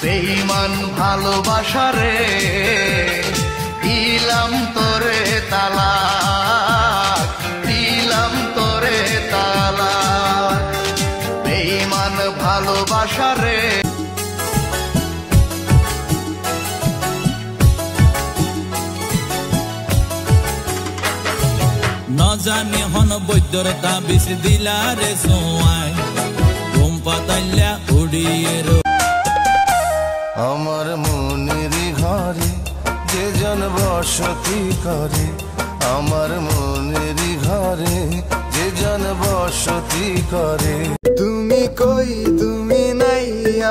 বেঈমান ভালোবাসা রে দিলাম তোরে তালাক, দিলাম তোরে তালাক, বেঈমান ভালোবাসা রে। নজানি হন বৈদ্যর তাবিজ দিলা রে সোয়াই, ঘুম পাতাইলা উড়িয়ে আমার মনের ঘরে যে জন বসতি করে, আমার মনের ঘরে যে জন বসতি করে। তুমি কই তুমি নাই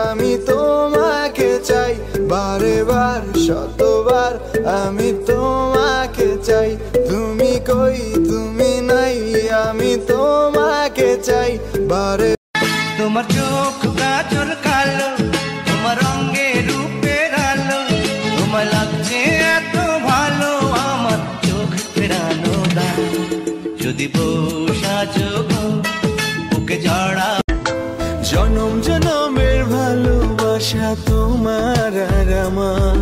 আমি তোমাকে চাই, বারে বার শতবার আমি তোমাকে চাই। তুমি কই তুমি নাই আমি তোমাকে চাই বারে। তোমার চোখ গাজর কালো, তোমার রঙে রূপের আলো, তোমার লাগছে এত ভালো আমার চোখ ফেরানো দাও। যদি বসা চোখ বুকে জড়া, জনম জনমের ভালোবাসা তোমার আর আমার,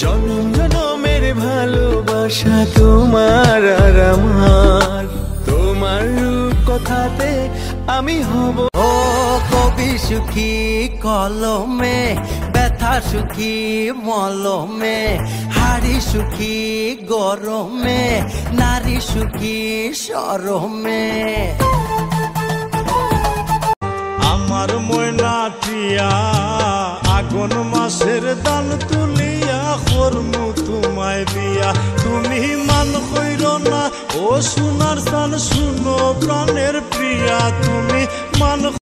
জনম জনমের ভালোবাসা তোমার আর আমার। তোমার রূপ কথাতে আমি হব ও কবি সুখী কলমে, ব্যথা সুখী মলমে, হাড়ি সুখী গরমে, নারী সুখী শরমে। আমার ময়না টিয়া আগুন মাসের দান তুলিয়া করমু তোমায় দিয়া। তুমি মান কইর না ও সোনার চান, শুনো প্রাণের প্রিয়া, তুমি মান